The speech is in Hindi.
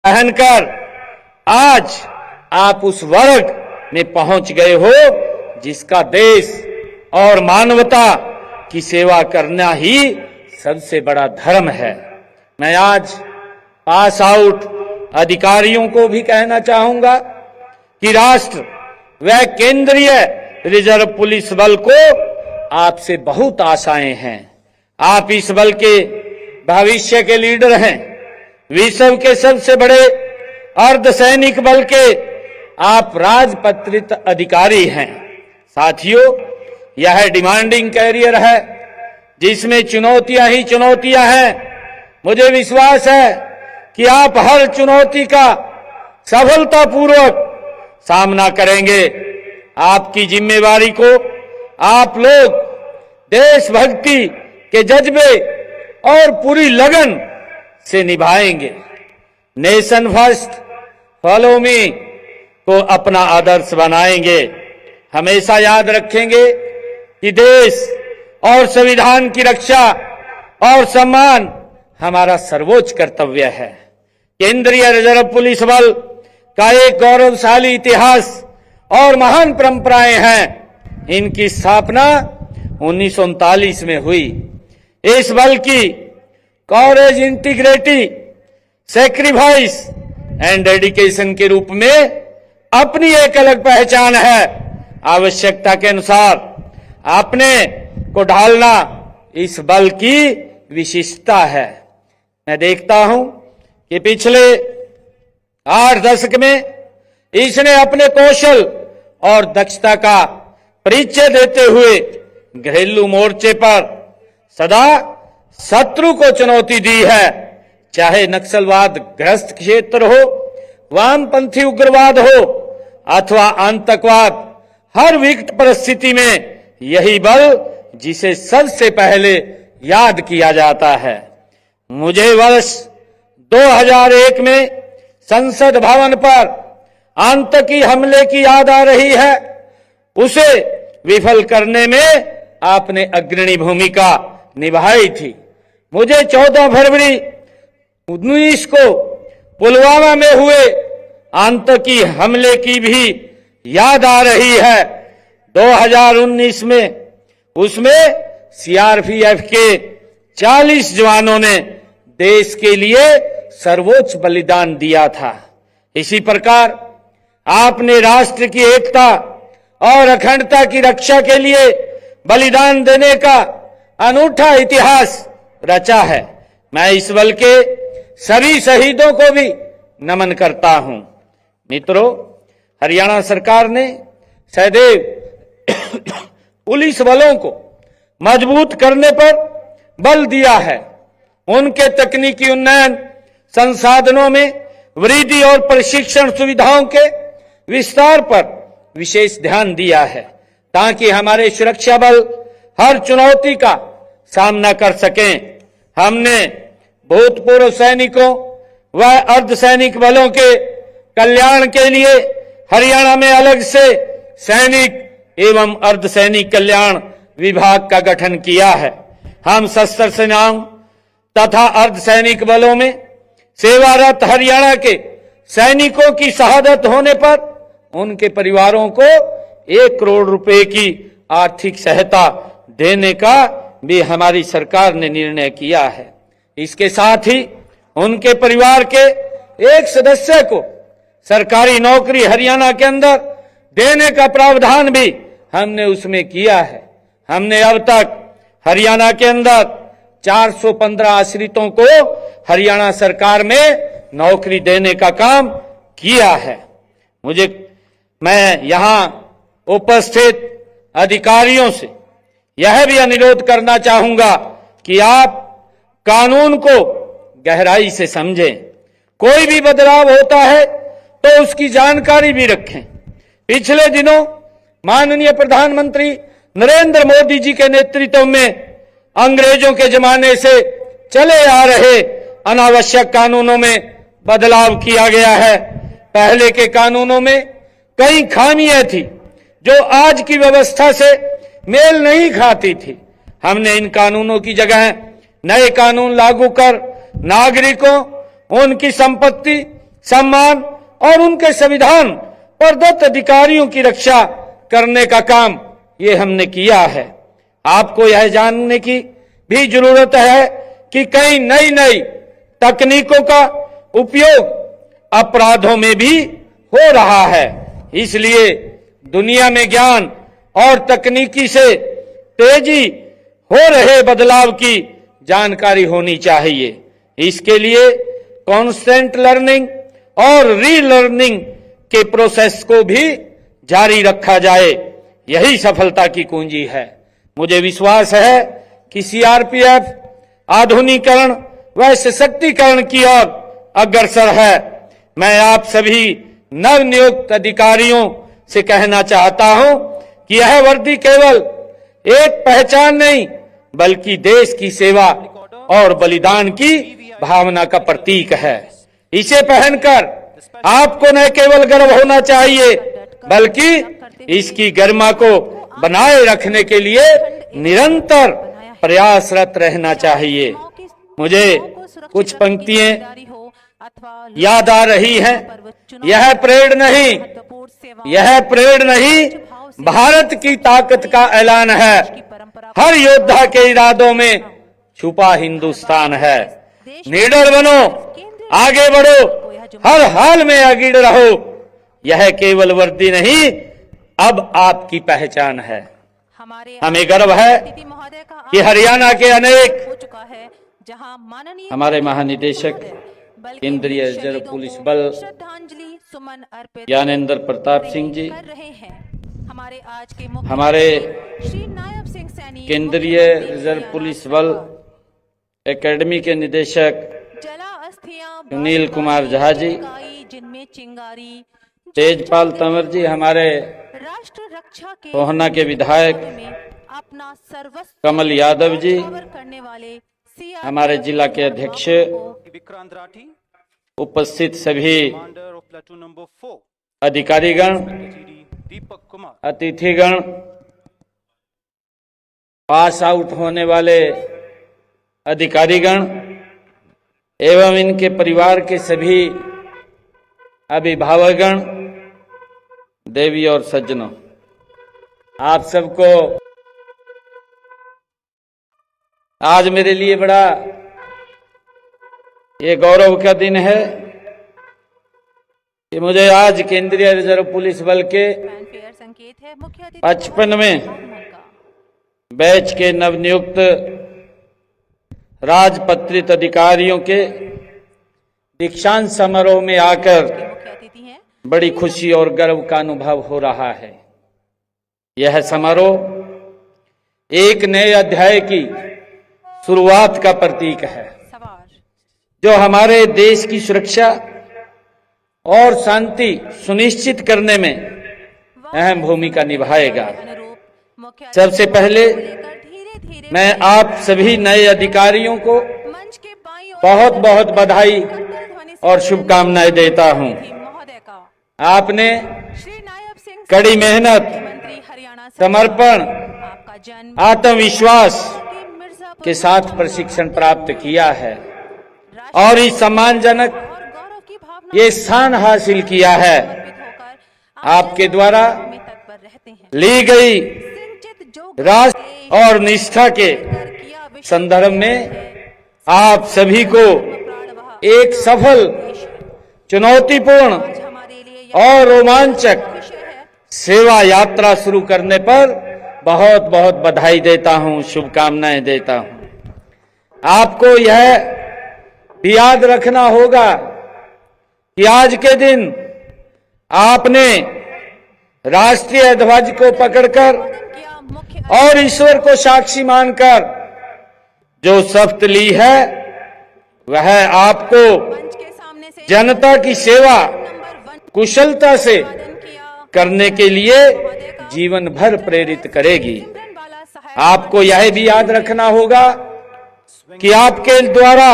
पहनकर आज आप उस वर्ग में पहुंच गए हो जिसका देश और मानवता की सेवा करना ही सबसे बड़ा धर्म है। मैं आज पास आउट अधिकारियों को भी कहना चाहूंगा कि राष्ट्र व केंद्रीय रिजर्व पुलिस बल को आपसे बहुत आशाएं हैं। आप इस बल के भविष्य के लीडर हैं। विश्व के सबसे बड़े अर्धसैनिक बल के आप राजपत्रित अधिकारी हैं। साथियों, यह डिमांडिंग कैरियर है जिसमें चुनौतियां ही चुनौतियां हैं। मुझे विश्वास है कि आप हर चुनौती का सफलतापूर्वक सामना करेंगे। आपकी जिम्मेवारी को आप लोग देशभक्ति के जज्बे और पूरी लगन से निभाएंगे। नेशन फर्स्ट फॉलो मी को अपना आदर्श बनाएंगे। हमेशा याद रखेंगे कि देश और संविधान की रक्षा और सम्मान हमारा सर्वोच्च कर्तव्य है। केंद्रीय रिजर्व पुलिस बल का एक गौरवशाली इतिहास और महान परंपराएं हैं। इनकी स्थापना 1939 में हुई। इस बल की कॉरेज, इंटीग्रिटी, सैक्रिफाइस एंड डेडिकेशन के रूप में अपनी एक अलग पहचान है। आवश्यकता के अनुसार अपने को ढालना इस बल की विशिष्टता है। मैं देखता हूं कि पिछले 8 दशक में इसने अपने कौशल और दक्षता का परिचय देते हुए घरेलू मोर्चे पर सदा शत्रु को चुनौती दी है। चाहे नक्सलवाद ग्रस्त क्षेत्र हो, वामपंथी उग्रवाद हो अथवा आतंकवाद, हर विकट परिस्थिति में यही बल जिसे सबसे पहले याद किया जाता है। मुझे वर्ष 2001 में संसद भवन पर आतंकी हमले की याद आ रही है। उसे विफल करने में आपने अग्रणी भूमिका निभाई थी। मुझे 14 फरवरी 19 को पुलवामा में हुए आतंकी हमले की भी याद आ रही है। 2019 में उसमें सीआरपीएफ के 40 जवानों ने देश के लिए सर्वोच्च बलिदान दिया था। इसी प्रकार आपने राष्ट्र की एकता और अखंडता की रक्षा के लिए बलिदान देने का अनूठा इतिहास रचा है। मैं इस बल के सभी शहीदों को भी नमन करता हूं। मित्रों, हरियाणा सरकार ने सदैव पुलिस बलों को मजबूत करने पर बल दिया है। उनके तकनीकी उन्नयन, संसाधनों में वृद्धि और प्रशिक्षण सुविधाओं के विस्तार पर विशेष ध्यान दिया है ताकि हमारे सुरक्षा बल हर चुनौती का सामना कर सकें। हमने भूतपूर्व सैनिकों व अर्धसैनिक बलों के कल्याण के लिए हरियाणा में अलग से सैनिक एवं अर्धसैनिक कल्याण विभाग का गठन किया है। हम सशस्त्र सेनाओं तथा अर्धसैनिक बलों में सेवारत हरियाणा के सैनिकों की शहादत होने पर उनके परिवारों को 1 करोड़ रुपए की आर्थिक सहायता देने का भी हमारी सरकार ने निर्णय किया है। इसके साथ ही उनके परिवार के एक सदस्य को सरकारी नौकरी हरियाणा के अंदर देने का प्रावधान भी हमने उसमें किया है। हमने अब तक हरियाणा के अंदर 415 आश्रितों को हरियाणा सरकार में नौकरी देने का काम किया है। मैं यहां उपस्थित अधिकारियों से यह भी अनुरोध करना चाहूंगा कि आप कानून को गहराई से समझें। कोई भी बदलाव होता है तो उसकी जानकारी भी रखें। पिछले दिनों माननीय प्रधानमंत्री नरेंद्र मोदी जी के नेतृत्व में अंग्रेजों के जमाने से चले आ रहे अनावश्यक कानूनों में बदलाव किया गया है। पहले के कानूनों में कई खामियां थी जो आज की व्यवस्था से मेल नहीं खाती थी। हमने इन कानूनों की जगह नए कानून लागू कर नागरिकों, उनकी संपत्ति सम्मान और उनके संविधान प्रदत्त अधिकारियों की रक्षा करने का काम ये हमने किया है। आपको यह जानने की भी जरूरत है कि कई नई नई तकनीकों का उपयोग अपराधों में भी हो रहा है। इसलिए दुनिया में ज्ञान और तकनीकी से तेजी हो रहे बदलाव की जानकारी होनी चाहिए। इसके लिए कांस्टेंट लर्निंग और रीलर्निंग के प्रोसेस को भी जारी रखा जाए, यही सफलता की कुंजी है। मुझे विश्वास है कि सीआरपीएफ आधुनिकीकरण व सशक्तिकरण की ओर अग्रसर है। मैं आप सभी नवनियुक्त अधिकारियों से कहना चाहता हूं कि यह वर्दी केवल एक पहचान नहीं बल्कि देश की सेवा और बलिदान की भावना का प्रतीक है। इसे पहनकर आपको न केवल गर्व होना चाहिए बल्कि इसकी गरिमा को बनाए रखने के लिए निरंतर प्रयासरत रहना चाहिए। मुझे कुछ पंक्तियां याद आ रही हैं। यह परेड नहीं भारत की ताकत का ऐलान है। हर योद्धा के इरादों में छुपा हिंदुस्तान है। निडर बनो, आगे बढ़ो, हर हाल में अगिड़ रहो। यह केवल वर्दी नहीं अब आपकी पहचान है। हमें गर्व है कि हरियाणा के अनेक हमारे महानिदेशक केंद्रीय रिजर्व पुलिस बल ज्ञानेंद्र प्रताप सिंह जी, हमारे केंद्रीय रिजर्व पुलिस बल एकेडमी के निदेशक सुनील कुमार झा जी, तेजपाल तंवर जी, हमारे कोहना के विधायक कमल यादव जी, हमारे जिला के अध्यक्ष, उपस्थित सभी अधिकारीगण, अतिथिगण, पास आउट होने वाले अधिकारीगण एवं इनके परिवार के सभी अभिभावकगण, देवी और सज्जनों, आप सबको आज मेरे लिए बड़ा ये गौरव का दिन है कि मुझे आज केंद्रीय रिजर्व पुलिस बल के 55वें बैच के नवनियुक्त राजपत्रित अधिकारियों के दीक्षांत समारोह में आकर बड़ी खुशी और गर्व का अनुभव हो रहा है। यह समारोह एक नए अध्याय की शुरुआत का प्रतीक है जो हमारे देश की सुरक्षा और शांति सुनिश्चित करने में अहम भूमिका निभाएगा। सबसे पहले मैं आप सभी नए अधिकारियों को बहुत बहुत बधाई और शुभकामनाएं देता हूं। आपने कड़ी मेहनत, समर्पण, आत्मविश्वास के साथ प्रशिक्षण प्राप्त किया है और इस सम्मानजनक ये स्थान हासिल किया है। आपके द्वारा ली गई राष्ट्र और निष्ठा के संदर्भ में आप सभी को एक सफल, चुनौतीपूर्ण और रोमांचक सेवा यात्रा शुरू करने पर बहुत बहुत बधाई देता हूं, शुभकामनाएं देता हूं। आपको यह भी याद रखना होगा कि आज के दिन आपने राष्ट्रीय ध्वज को पकड़कर और ईश्वर को साक्षी मानकर जो शपथ ली है वह आपको जनता की सेवा कुशलता से करने के लिए जीवन भर प्रेरित करेगी। आपको यह भी याद रखना होगा कि आपके द्वारा